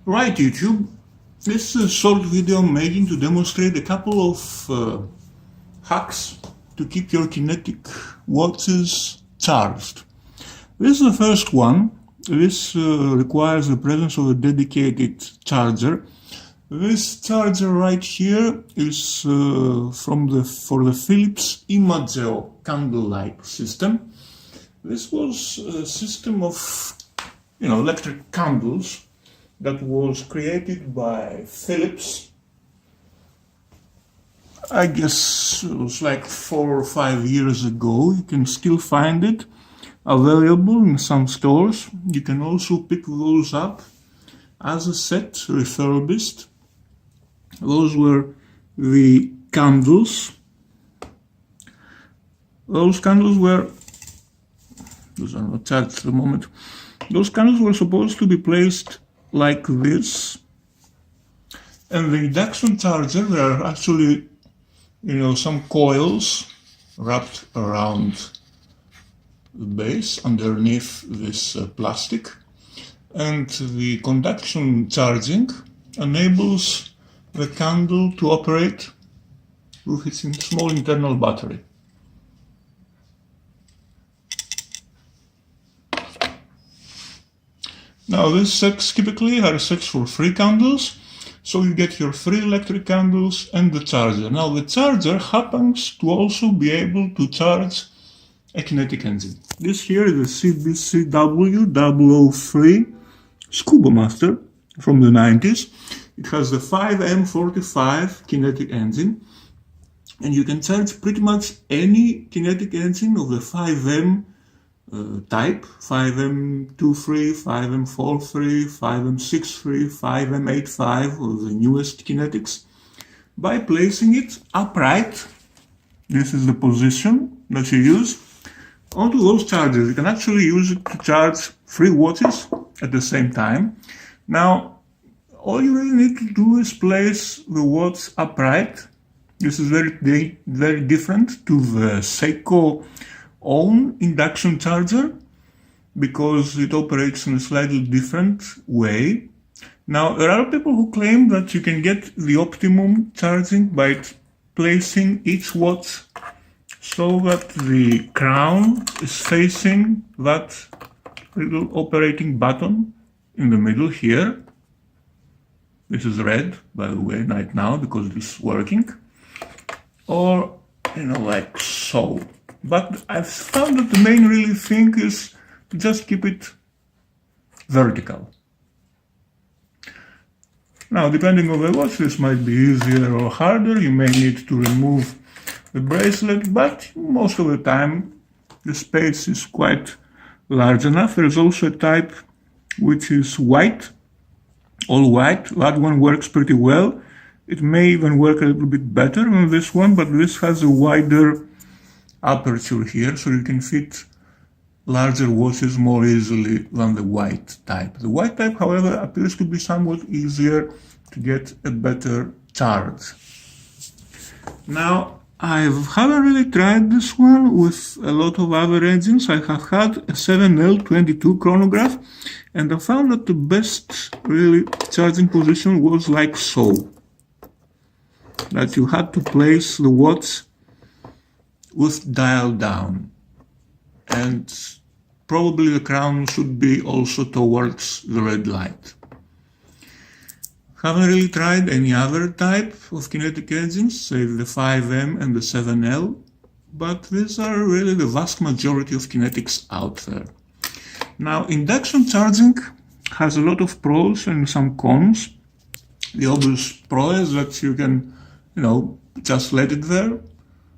Right, YouTube. This is a short video I'm making to demonstrate a couple of hacks to keep your kinetic watches charged. This is the first one. This requires the presence of a dedicated charger. This charger right here is for the Philips Imageo candlelight system. This was a system of electric candles that was created by Philips. I guess it was like 4 or 5 years ago. You can still find it available in some stores. You can also pick those up as a set, refurbished. Those were the candles. Those candles were, those are not charged at the moment. Those candles were supposed to be placed like this, and the induction charger, there are actually some coils wrapped around the base underneath this plastic, and the conduction charging enables the candle to operate with its small internal battery. Now these sets typically are sets for 3 candles, so you get your 3 electric candles and the charger. Now the charger happens to also be able to charge a kinetic engine. This here is a CBCW003 Scuba Master from the 90s. It has the 5M45 kinetic engine, and you can charge pretty much any kinetic engine of the 5M type, 5M23, 5M43, 5M63, 5M85, or the newest kinetics, by placing it upright. This is the position that you use onto those chargers. You can actually use it to charge 3 watches at the same time. Now, all you really need to do is place the watch upright. This is very different to the Seiko own induction charger, because it operates in a slightly different way. Now, there are people who claim that you can get the optimum charging by placing each watch so that the crown is facing that little operating button in the middle here. This is red, by the way, right now, because it is working. Or, like so. But I've found that the main really thing is to just keep it vertical. Now, depending on the watch, this might be easier or harder. You may need to remove the bracelet, but most of the time the space is quite large enough. There's also a type which is white, all white. That one works pretty well. It may even work a little bit better than this one, but this has a wider aperture here, so you can fit larger watches more easily than the white type. The white type, however, appears to be somewhat easier to get a better charge. Now, I haven't really tried this one with a lot of other engines. I have had a 7L22 chronograph, and I found that the best really charging position was like so. That you had to place the watch with dial down, and probably the crown should be also towards the red light. Haven't really tried any other type of kinetic engines, say the 5M and the 7L, but these are really the vast majority of kinetics out there. Now, induction charging has a lot of pros and some cons. The obvious pro is that you can, just let it there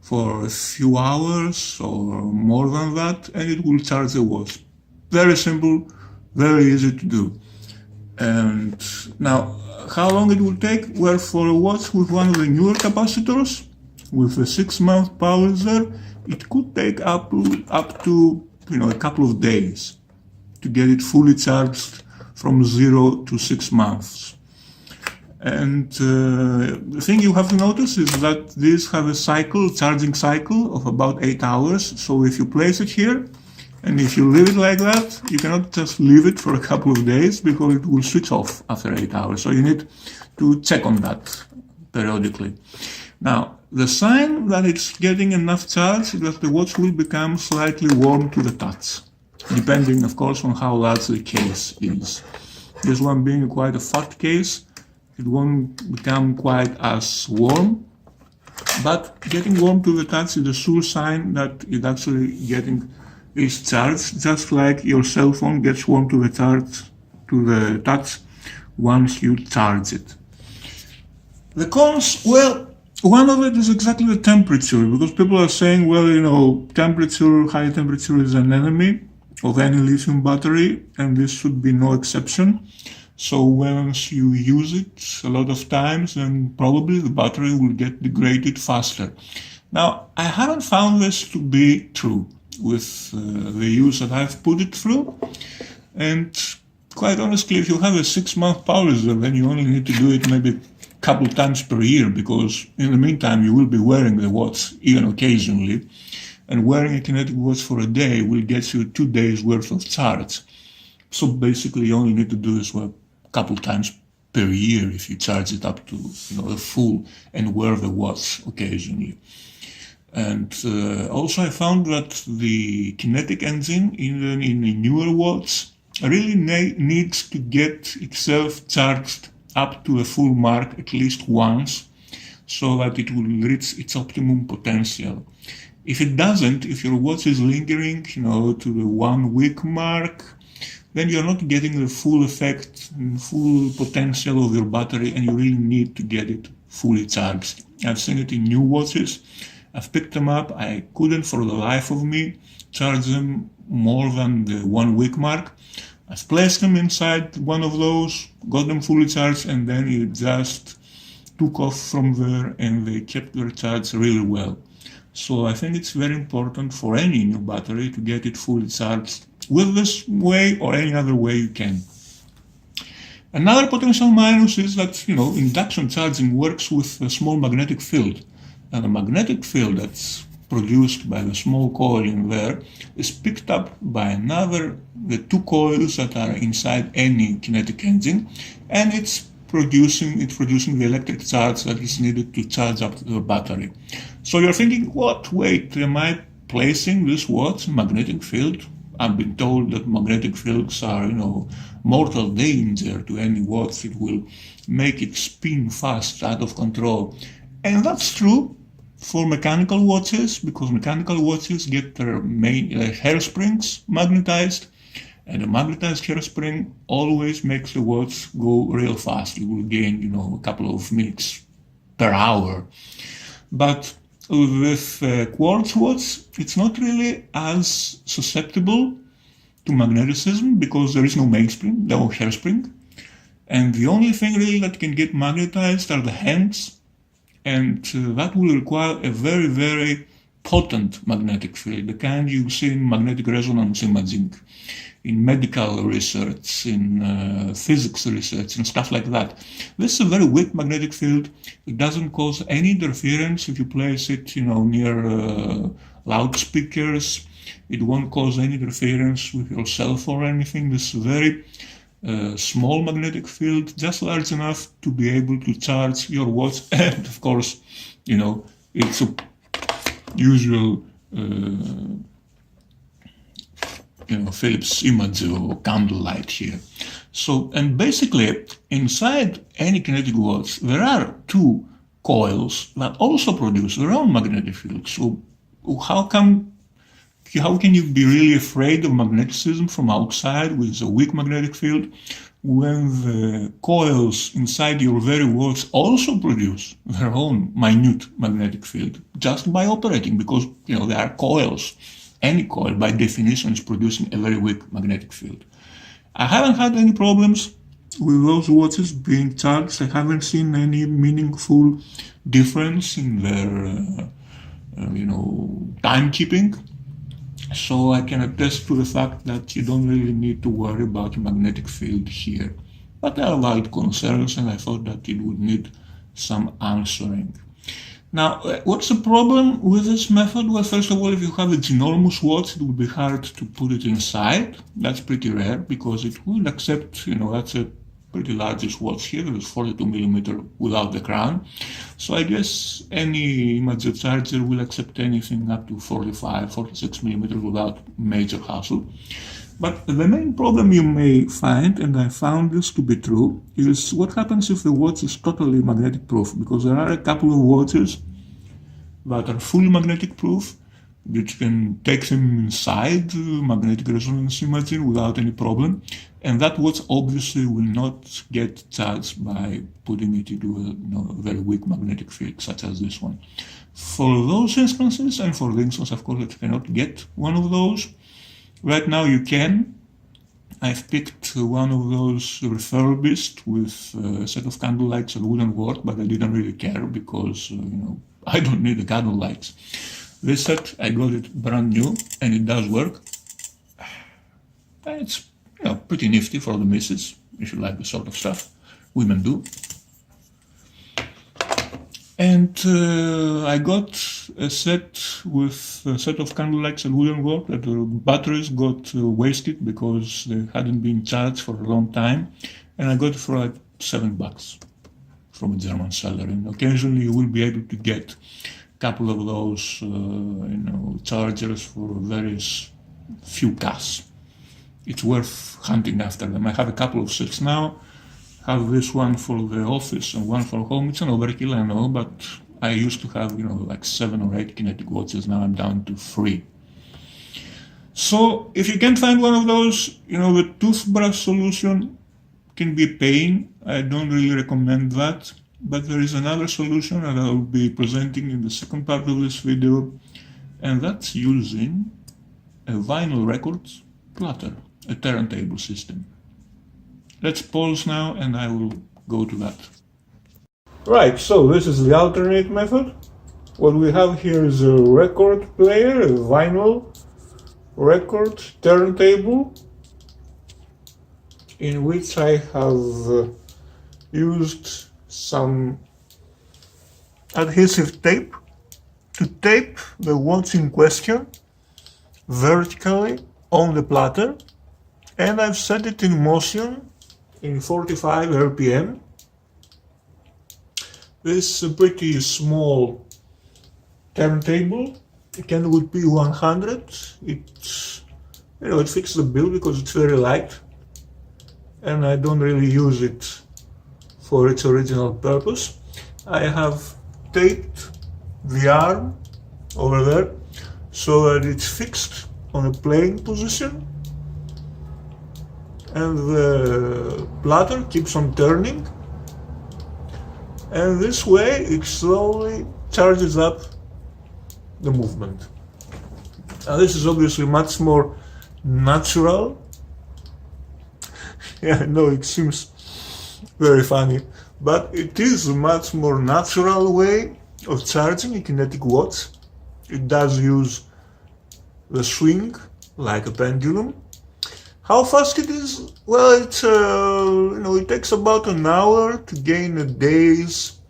for a few hours or more than that, and it will charge the watch. Very simple, very easy to do. And now, how long it will take? Well, for a watch with one of the newer capacitors, with a 6-month power reserve, it could take up to a couple of days to get it fully charged from 0 to 6 months. And the thing you have to notice is that these have a charging cycle of about 8 hours. So if you place it here, And if you leave it like that, you cannot just leave it for a couple of days because it will switch off after 8 hours. So you need to check on that periodically. Now, the sign that it's getting enough charge is that the watch will become slightly warm to the touch, depending, of course, on how large the case is. This one being quite a fat case, it won't become quite as warm, but getting warm to the touch is a sure sign that it's actually getting its charge, just like your cell phone gets warm to the touch once you charge it. The cons, well, one of it is exactly the temperature, because people are saying, well, you know, temperature, high temperature is an enemy of any lithium battery, and this should be no exception. So once you use it a lot of times, then probably the battery will get degraded faster. Now, I haven't found this to be true with the use that I've put it through, and quite honestly, if you have a 6-month power reserve, then you only need to do it maybe a couple of times per year, because in the meantime you will be wearing the watch even occasionally, and wearing a kinetic watch for a day will get you 2 days worth of charge. So basically you only need to do this a couple of times per year if you charge it up to, you know, the full and wear the watch occasionally. And also I found that the kinetic engine in a newer watch really needs to get itself charged up to a full mark at least once, so that it will reach its optimum potential. If it doesn't, if your watch is lingering, you know, to the 1 week mark, then you're not getting the full effect and full potential of your battery, and you really need to get it fully charged. I've seen it in new watches. I've picked them up. I couldn't for the life of me charge them more than the 1 week mark. I've placed them inside one of those, got them fully charged, and then it just took off from there, and they kept their charge really well. So I think it's very important for any new battery to get it fully charged with this way or any other way you can. Another potential minus is that, you know, induction charging works with a small magnetic field. And the magnetic field that's produced by the small coil in there is picked up by the 2 coils that are inside any kinetic engine, and it's producing the electric charge that is needed to charge up the battery. So you're thinking, what? Wait, am I placing this watch in magnetic field? I've been told that magnetic fields are, you know, mortal danger to any watch. It will make it spin fast, out of control. And that's true for mechanical watches, because mechanical watches get their hairsprings magnetized, and a magnetized hairspring always makes the watch go real fast. You will gain, you know, a couple of minutes per hour. But with quartz watch, it's not really as susceptible to magneticism, because there is no mainspring, no hairspring, and the only thing really that can get magnetized are the hands, and that will require a very, very potent magnetic field, the kind you see in magnetic resonance imaging, in medical research, in physics research, and stuff like that. This is a very weak magnetic field. It doesn't cause any interference if you place it, you know, near loudspeakers. It won't cause any interference with your cell phone or anything. This is a very small magnetic field, just large enough to be able to charge your watch, and of course, you know, it's a usual Philips Imageo candle light here. So, and basically inside any kinetic watch there are 2 coils that also produce their own magnetic field. So how can you be really afraid of magneticism from outside with a weak magnetic field when the coils inside your very watch also produce their own minute magnetic field just by operating? Because, you know, they are coils. Any coil by definition is producing a very weak magnetic field. I haven't had any problems with those watches being charged. I haven't seen any meaningful difference in their timekeeping. So I can attest to the fact that you don't really need to worry about the magnetic field here. But there are valid concerns, and I thought that it would need some answering. Now, what's the problem with this method? Well, first of all, if you have a ginormous watch, it would be hard to put it inside. That's pretty rare because it will accept, that's a pretty largest watch here. It's 42mm without the crown. So I guess any Imageo charger will accept anything up to 45, 46mm without major hassle. But the main problem you may find, and I found this to be true, is what happens if the watch is totally magnetic proof, because there are a couple of watches that are fully magnetic proof, which can take them inside magnetic resonance imaging without any problem, and that watch obviously will not get charged by putting it into a very weak magnetic field, such as this one. For those instances, and for the instance, of course, that you cannot get one of those, right now you can. I've picked one of those refurbished with a set of candle lights that wouldn't work, but I didn't really care because, I don't need the candle lights. This set, I got it brand new and it does work. It's pretty nifty for the missus, if you like this sort of stuff. Women do. And I got a set with a set of candle lights that wouldn't work, that the batteries got wasted because they hadn't been charged for a long time. And I got it for like $7 from a German seller. And occasionally you will be able to get a couple of those, chargers for various few cash. It's worth hunting after them. I have a couple of sets now. Have this one for the office and one for home. It's an overkill, I know, but I used to have, like 7 or 8 kinetic watches. Now I'm down to 3. So if you can't find one of those, the toothbrush solution can be a pain. I don't really recommend that. But there is another solution that I'll be presenting in the second part of this video, and that's using a vinyl records platter, a turntable system. Let's pause now and I will go to that. Right, so this is the alternate method. What we have here is a record player, a vinyl record turntable, in which I have used some adhesive tape to tape the watch in question vertically on the platter, and I've set it in motion in 45 RPM. This is a pretty small turntable. It would be 100. It fits the bill because it's very light, and I don't really use it for its original purpose. I have taped the arm over there so that it's fixed on a playing position, and the platter keeps on turning, and this way it slowly charges up the movement. Now this is obviously much more natural. Yeah, I know it seems very funny, but it is a much more natural way of charging a kinetic watch. It does use the swing like a pendulum. How fast it is? Well, it's it takes about an hour to gain a day's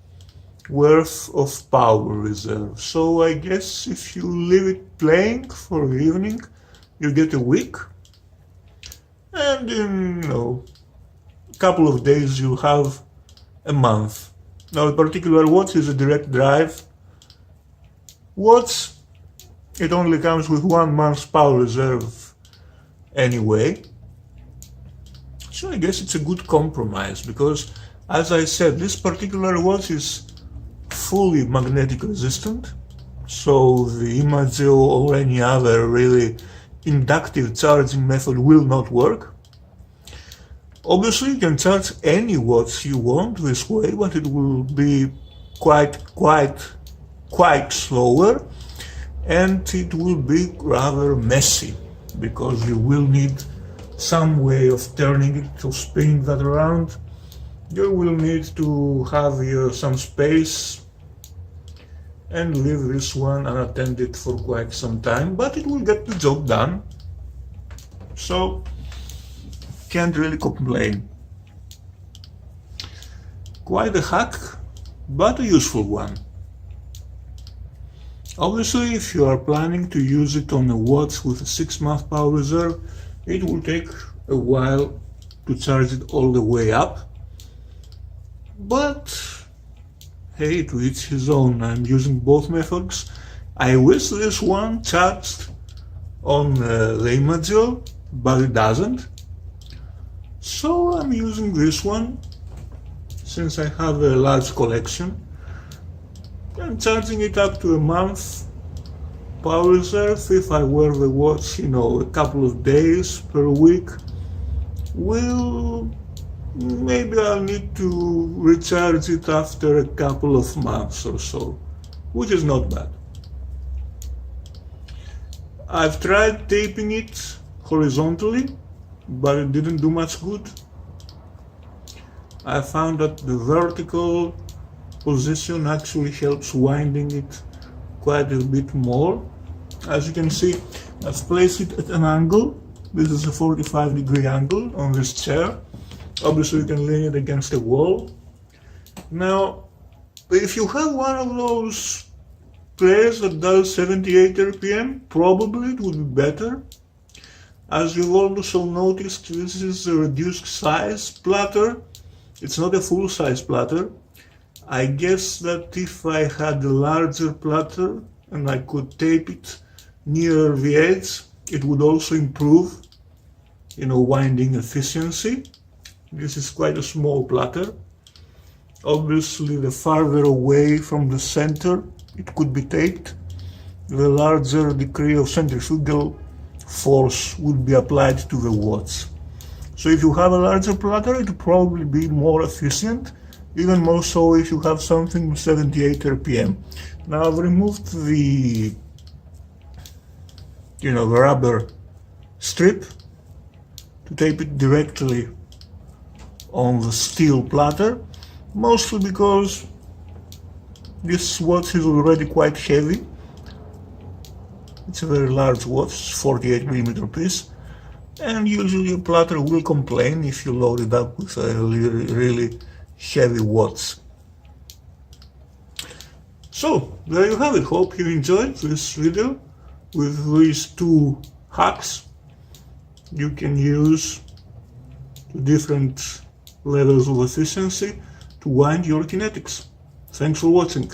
worth of power reserve. So I guess if you leave it playing for the evening, you get a week, and in a couple of days you have a month. Now, the particular watch is a direct drive watch. It only comes with 1 month's power reserve anyway. So I guess it's a good compromise because, as I said, this particular watch is fully magnetic resistant, so the Imageo or any other really inductive charging method will not work. Obviously, you can charge any watch you want this way, but it will be quite slower, and it will be rather messy because you will need some way of turning it, to spinning that around. You will need to have some space and leave this one unattended for quite some time, but it will get the job done. So can't really complain. Quite a hack, but a useful one. Obviously, if you are planning to use it on a watch with a 6-month power reserve, it will take a while to charge it all the way up. But hey, to each his own. I'm using both methods. I wish this one charged on the Imageo, but it doesn't. So I'm using this one, since I have a large collection, and charging it up to a month power reserve. If I wear the watch, a couple of days per week, maybe I'll need to recharge it after a couple of months or so, which is not bad. I've tried taping it horizontally, but it didn't do much good. I found that the vertical position actually helps winding it quite a bit more. As you can see, I've placed it at an angle. This is a 45-degree angle on this chair. Obviously you can lean it against the wall. Now, if you have one of those players that does 78 RPM, probably it would be better. As you've also noticed, this is a reduced size platter. It's not a full size platter. I guess that if I had a larger platter and I could tape it near the edge, it would also improve, winding efficiency. This is quite a small platter. Obviously, the farther away from the center it could be taped, the larger degree of centrifugal force would be applied to the watch. So if you have a larger platter, it will probably be more efficient, even more so if you have something with 78 RPM. Now I've removed the rubber strip to tape it directly on the steel platter, mostly because this watch is already quite heavy. It's a very large watch, 48mm piece, and usually a platter will complain if you load it up with a really heavy watch. So there you have it. Hope you enjoyed this video with these two hacks you can use different levels of efficiency to wind your kinetics. Thanks for watching.